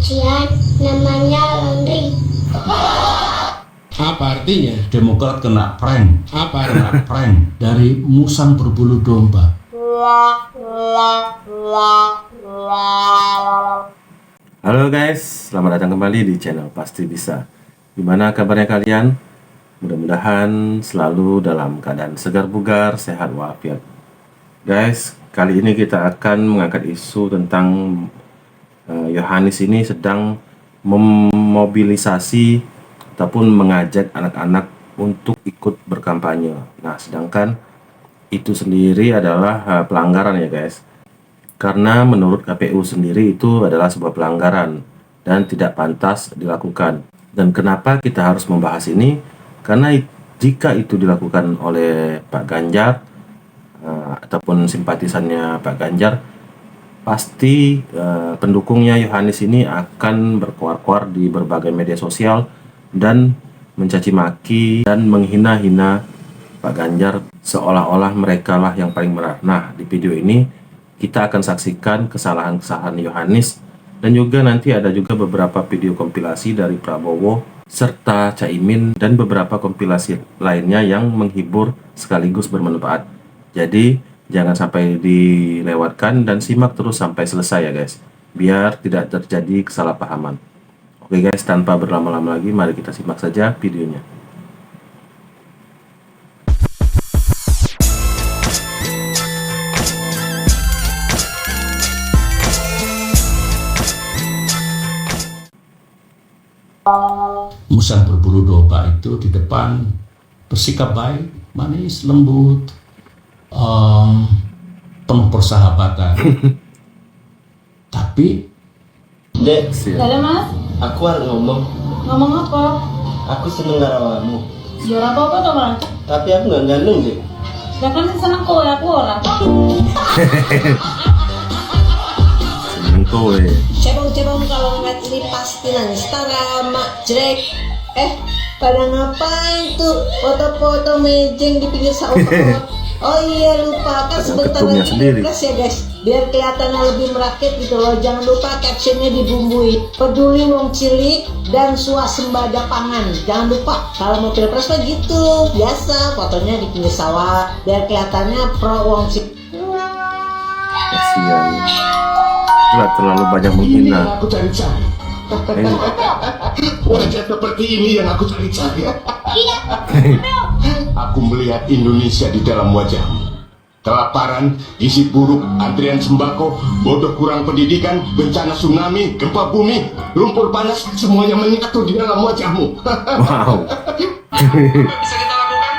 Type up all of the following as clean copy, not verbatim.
ujian namanya laundry. Apa artinya? Demokrat kena prank. Apa Kena prank dari musang berbulu domba. Halo guys, selamat datang kembali di channel Pasti Bisa. Gimana kabarnya kalian? Mudah-mudahan selalu dalam keadaan segar bugar, sehat walafiat. Guys, kali ini kita akan mengangkat isu tentang Yohanis ini sedang memobilisasi ataupun mengajak anak-anak untuk ikut berkampanye. Nah, sedangkan itu sendiri adalah pelanggaran ya guys. Karena menurut KPU sendiri itu adalah sebuah pelanggaran dan tidak pantas dilakukan. Dan kenapa kita harus membahas ini? Karena jika itu dilakukan oleh Pak Ganjar ataupun simpatisannya Pak Ganjar, pasti pendukungnya Yohanis ini akan berkuar-kuar di berbagai media sosial dan mencaci maki dan menghina-hina Pak Ganjar seolah-olah mereka lah yang paling benar. Nah, di video ini kita akan saksikan kesalahan-kesalahan Yohanis dan juga nanti ada juga beberapa video kompilasi dari Prabowo serta Caimin dan beberapa kompilasi lainnya yang menghibur sekaligus bermanfaat. Jadi jangan sampai dilewatkan dan simak terus sampai selesai ya guys, biar tidak terjadi kesalahpahaman. Oke guys, tanpa berlama-lama lagi, mari kita simak saja videonya. Musang berbulu domba itu di depan bersikap baik, manis, lembut, penuh persahabatan. Tapi Dek, Ada mas? aku harus ngomong. Ngomong apa? Aku seneng karo kamu. Juara apa tuh mas? Tapi aku nggak gandeng deh. Ya kan seneng kowe aku ora. Seneng kowe. Cebong-cebong kalau ngeliat ini pasti nangis. Tara, mak, jelek. Pada ngapain tuh foto-foto mejeng di pinggir sawah? Oh iya, lupa kan sebentar ketumnya lagi sendiri. pilpres ya guys. Biar kelihatannya lebih merakit gitu loh. Jangan lupa captionnya dibumbui. Peduli wong cilik dan swasembada pangan. Jangan lupa kalau mau pilpres mah gitu. Biasa fotonya di pinggir sawah. Biar kelihatannya pro wong cilik. Kasihan. Itulah terlalu banyak menghina. Aku cari-cari. Wajah seperti ini yang aku cari-cari. Aku melihat Indonesia di dalam wajahmu. Kelaparan, gizi buruk, antrian sembako, bodoh kurang pendidikan, bencana tsunami, gempa bumi, lumpur panas, semuanya menyatu di dalam wajahmu. Wow. Bisa kita lakukan?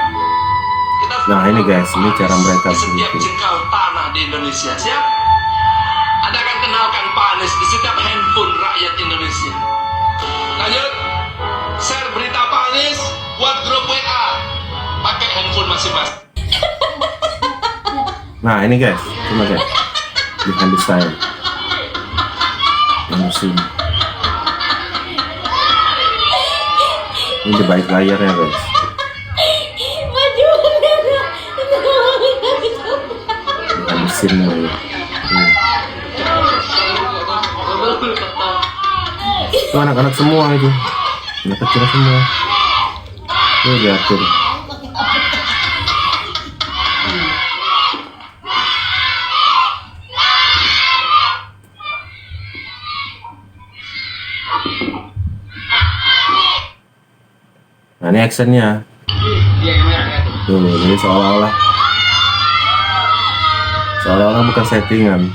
Kita Nah ini guys, ini cara mereka setiap berpikir. jengkal tanah di Indonesia. Siap? Anda akan kenalkan Pak Anies di setiap handphone rakyat Indonesia. Lanjut, share berita Pak Anies buat grup WA. Pakai handphone masing-masing. Nah ini guys, cuma guys, behind the style. Yang musim. Ini di balik layarnya guys. Bukan mesinnya ya. Itu anak-anak semua itu, anak kecil semua. Itu diatur. Nah ini actionnya. Tuh, jadi seolah-olah bukan settingan.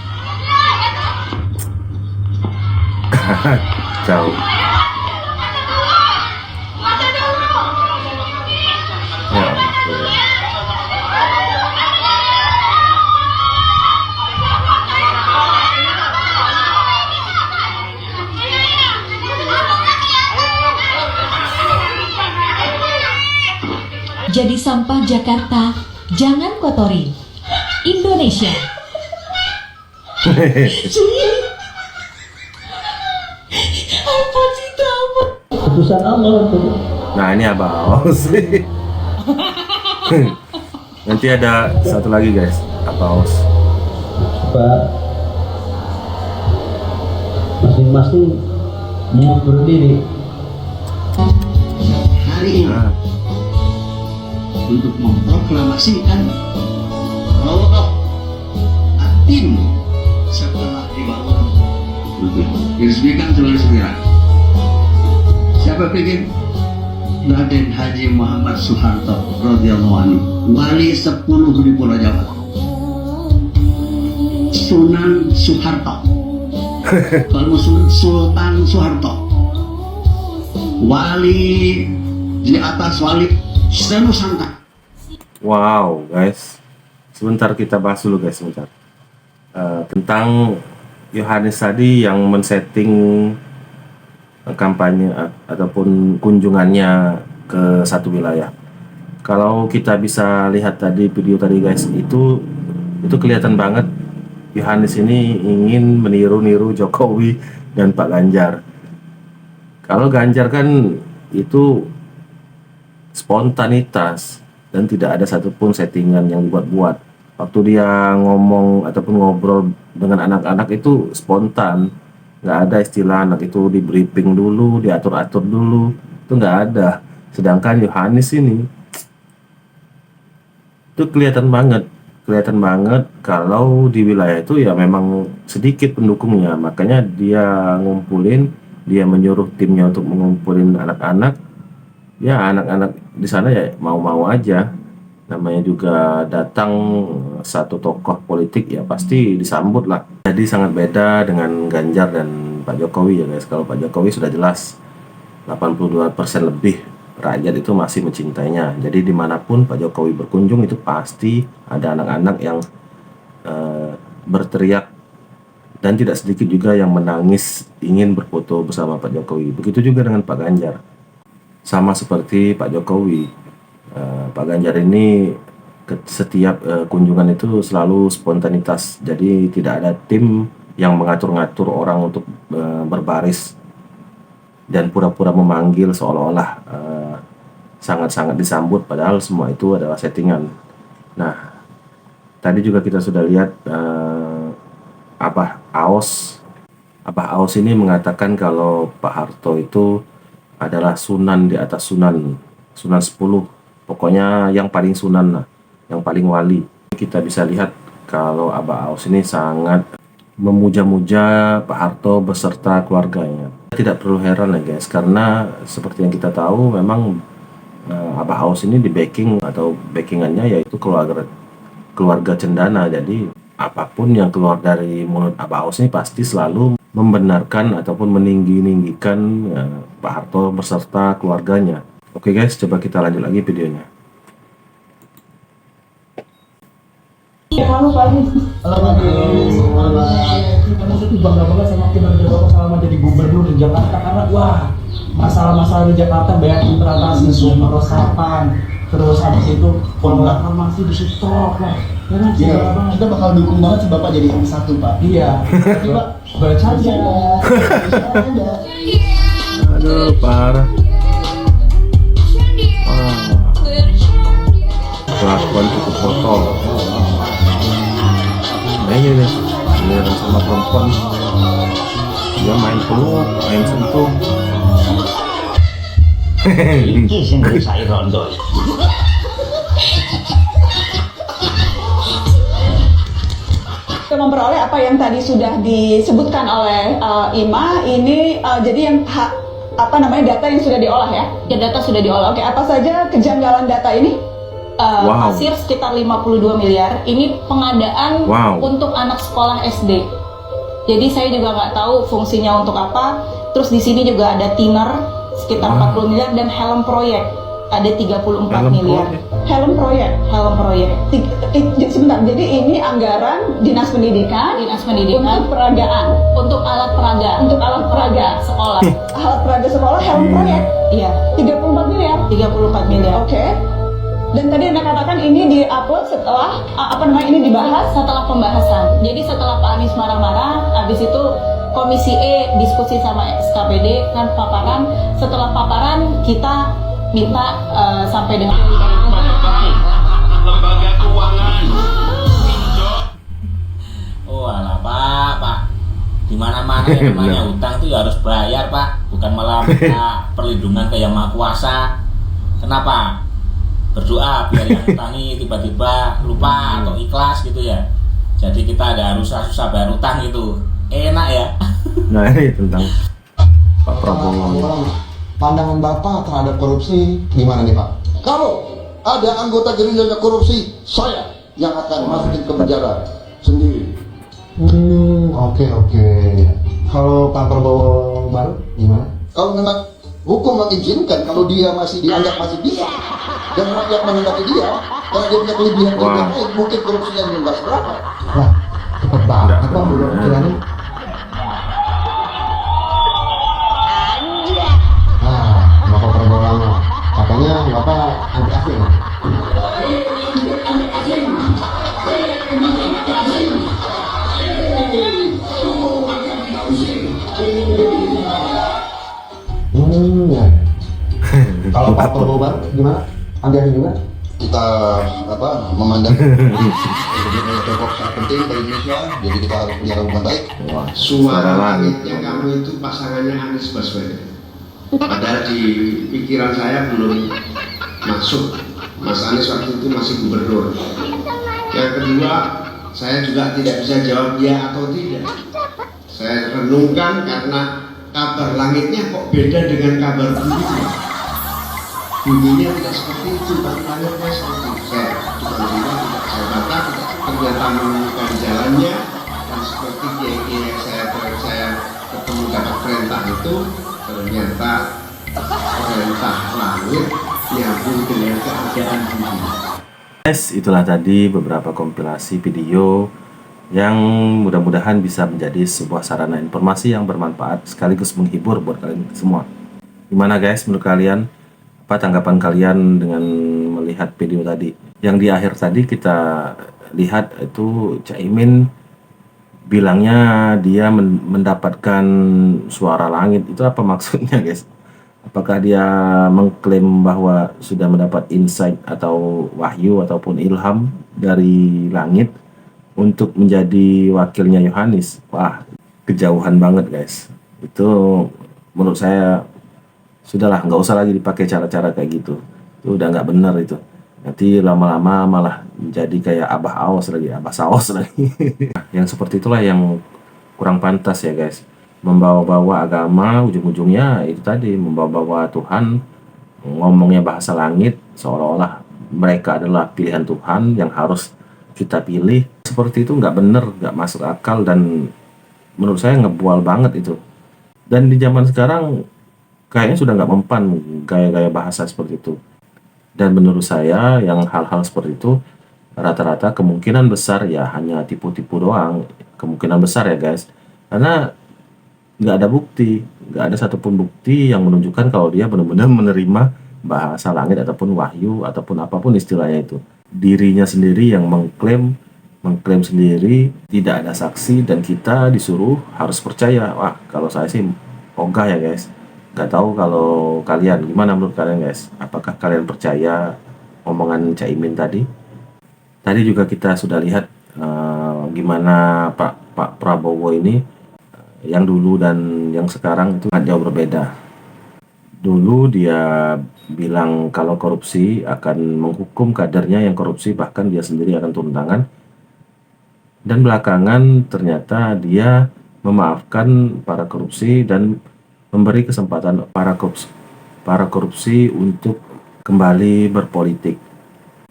Jauh. Ya ampun. Jadi sampah Jakarta, jangan kotori. Indonesia. Keputusan Allah tuh. Nah ini Abaos. Nanti ada satu lagi guys, Abaos. Coba masing-masing Mundur diri. Hari ini untuk memproklamasikan roh atim setelah dibangun diresmikan saudara-saudara. Siapa pikir Raden Haji Muhammad Soeharto radhiyallahu anhu, wali 10 di Pulau Jawa, Sunan Soeharto, kalau Sultan Soeharto, wali di atas wali Senusantara. Wow, guys. Sebentar kita bahas dulu guys, sebentar. Tentang Yohanes tadi yang men-setting kampanye ataupun kunjungannya ke satu wilayah. Kalau kita bisa lihat tadi video tadi guys, itu kelihatan banget Yohanes ini ingin meniru-niru Jokowi dan Pak Ganjar. Kalau Ganjar kan itu spontanitas dan tidak ada satupun settingan yang dibuat-buat. Waktu dia ngomong ataupun ngobrol dengan anak-anak itu spontan, nggak ada istilah anak itu di briefing dulu, diatur-atur dulu, itu nggak ada. Sedangkan Yohanes ini itu kelihatan banget kalau di wilayah itu ya memang sedikit pendukungnya, makanya dia dia menyuruh timnya untuk mengumpulin anak-anak. Ya anak-anak di sana ya mau-mau aja, namanya juga datang satu tokoh politik ya pasti disambut lah. Jadi sangat beda dengan Ganjar dan Pak Jokowi ya guys. Kalau Pak Jokowi sudah jelas 82% lebih rakyat itu masih mencintainya. Jadi dimanapun Pak Jokowi berkunjung itu pasti ada anak-anak yang berteriak, dan tidak sedikit juga yang menangis ingin berfoto bersama Pak Jokowi. Begitu juga dengan Pak Ganjar. Sama seperti Pak Jokowi, Pak Ganjar ini setiap kunjungan itu selalu spontanitas. Jadi tidak ada tim yang mengatur-ngatur orang untuk berbaris dan pura-pura memanggil seolah-olah sangat-sangat disambut, padahal semua itu adalah settingan. Nah, tadi juga kita sudah lihat Abah Aos ini mengatakan kalau Pak Harto itu adalah sunan di atas sunan 10, pokoknya yang paling sunan lah, yang paling wali. Kita bisa lihat kalau Abah Aos ini sangat memuja-muja Pak Harto beserta keluarganya. Tidak perlu heran ya guys, karena seperti yang kita tahu memang Abah Aos ini di backing atau backingannya yaitu keluarga cendana. Jadi apapun yang keluar dari mulut Abah Aos ini pasti selalu membenarkan ataupun meninggi-ninggikan Pak Harto beserta keluarganya. Oke guys, coba kita lanjut lagi videonya. Halo Pak. Kamu tuh bangga banget sama kinerja Bapak selama jadi gubernur di Jakarta, karena wah, masalah-masalah di Jakarta banyak teratasi, semua resapan, terus habis itu kontrak farmasi di stop lah. Iya, kita bakal dukung banget sih Bapak jadi yang satu Pak. Iya. Tapi Pak, baca aja. Aduh, parah. Kelakuan cukup kotor. Nah ini nih, giliran sama perempuan dia main peluk, main sentuh. Ini sendiri saya rondo. Kita memperoleh apa yang tadi sudah disebutkan oleh Ima ini, jadi yang data yang sudah diolah ya? Ya, data sudah diolah. Oke, apa saja kejanggalan data ini? Pasir sekitar 52 miliar. Ini pengadaan untuk anak sekolah SD. Jadi saya juga nggak tahu fungsinya untuk apa. Terus di sini juga ada thinner sekitar 40 miliar dan helm proyek ada 34 miliar. Helm proyek. Sebentar. Jadi ini anggaran Dinas Pendidikan untuk peragaan, untuk alat peraga sekolah. Alat peraga sekolah helm proyek. Iya. 34 miliar. Oke. Dan tadi Anda katakan ini di-upload setelah ini dibahas setelah pembahasan. Jadi setelah Pak Anies marah-marah, habis itu Komisi E diskusi sama SKPD kan paparan. Setelah paparan kita minta sampai dengan lembaga keuangan. Oh alah Pak. Di mana-mana yang namanya hutang itu ya harus bayar, Pak. Bukan malah minta perlindungan ke Yang Maha Kuasa. Kenapa? Berdoa biar yang hutangi tiba-tiba lupa atau ikhlas gitu ya. Jadi kita ada harus susah bayar hutang gitu. Enak ya. Nah, ini tentang Pak Prabowo. Pandangan Bapak terhadap korupsi gimana nih Pak? Kalau ada anggota gerindra korupsi, saya yang akan masukin ke penjara sendiri. Oke. Kalau Pak Prabowo baru gimana? Kalau memang hukum mengizinkan, kalau dia masih dianggap masih bisa dan rakyat menghendaki dia, karena dia punya kelebihan lain, mungkin korupsinya nggak seberapa. Wah, cepet banget Bang pikirannya. Bapak Prabowo lama, katanya Bapak anti asing. Ya. Kalau Pak Prabowo gimana? Anti asing juga? Kita memandang Tiongkok sangat penting bagi Indonesia, jadi kita harus punya hubungan baik. Suara langitnya kamu itu pasangannya Anies Baswedan. Padahal di pikiran saya belum masuk. Mas Anies waktu itu masih gubernur. Yang kedua, saya juga tidak bisa jawab ya atau tidak. Saya renungkan karena kabar langitnya kok beda dengan kabar bumi. Bunyinya tidak seperti itu, tapi langitnya seperti itu. Saya saya baca, ternyata menemukan jalannya, dan seperti kiai-kiai yang saya ketemu dapat perintah itu, ternyata perintah langit nyambung dengan keadaan bumi. Guys, itulah tadi beberapa kompilasi video yang mudah-mudahan bisa menjadi sebuah sarana informasi yang bermanfaat sekaligus menghibur buat kalian semua. Gimana guys menurut kalian? Apa tanggapan kalian dengan melihat video tadi? Yang di akhir tadi kita lihat itu Caimin bilangnya dia mendapatkan suara langit. Itu apa maksudnya guys? Apakah dia mengklaim bahwa sudah mendapat insight atau wahyu ataupun ilham dari langit untuk menjadi wakilnya Yohanes? Wah, kejauhan banget guys. Itu menurut saya sudahlah, nggak usah lagi dipakai cara-cara kayak gitu. Itu udah nggak benar itu. Nanti lama-lama malah menjadi kayak abah saos lagi. Yang seperti itulah yang kurang pantas ya guys. Membawa-bawa agama, ujung-ujungnya itu tadi, membawa-bawa Tuhan, ngomongnya bahasa langit, seolah-olah mereka adalah pilihan Tuhan yang harus kita pilih. Seperti itu nggak bener, nggak masuk akal, dan menurut saya ngebual banget itu. Dan di zaman sekarang kayaknya sudah nggak mempan gaya-gaya bahasa seperti itu. Dan menurut saya yang hal-hal seperti itu rata-rata kemungkinan besar ya hanya tipu-tipu doang. Kemungkinan besar ya guys. Karena nggak ada bukti, nggak ada satupun bukti yang menunjukkan kalau dia benar-benar menerima bahasa langit ataupun wahyu ataupun apapun istilahnya itu. Dirinya sendiri yang mengklaim sendiri, tidak ada saksi, dan kita disuruh harus percaya. Wah, kalau saya sih ogah ya guys. Nggak tahu kalau kalian, gimana menurut kalian guys? Apakah kalian percaya omongan Caimin tadi? Tadi juga kita sudah lihat gimana Pak Prabowo ini yang dulu dan yang sekarang itu jauh berbeda. Dulu dia bilang kalau korupsi akan menghukum kadernya yang korupsi, bahkan dia sendiri akan turun tangan. Dan belakangan ternyata dia memaafkan para korupsi dan memberi kesempatan para korupsi untuk kembali berpolitik.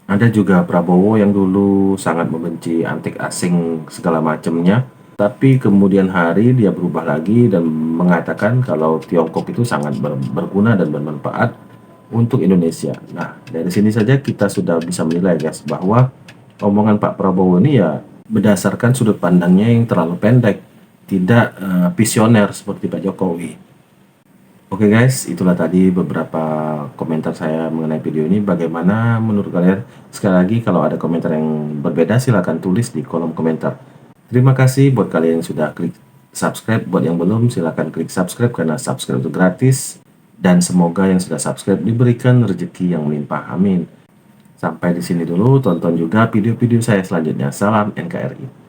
Ada juga Prabowo yang dulu sangat membenci antek asing segala macamnya, tapi kemudian hari dia berubah lagi dan mengatakan kalau Tiongkok itu sangat berguna dan bermanfaat untuk Indonesia. Nah, dari sini saja kita sudah bisa menilai guys bahwa omongan Pak Prabowo ini ya berdasarkan sudut pandangnya yang terlalu pendek, tidak visioner seperti Pak Jokowi. Oke guys, itulah tadi beberapa komentar saya mengenai video ini. Bagaimana menurut kalian? Sekali lagi, kalau ada komentar yang berbeda silahkan tulis di kolom komentar. Terima kasih buat kalian yang sudah klik subscribe. Buat yang belum, silahkan klik subscribe karena subscribe itu gratis. Dan semoga yang sudah subscribe diberikan rezeki yang melimpah. Amin. Sampai di sini dulu, tonton juga video-video saya selanjutnya. Salam NKRI.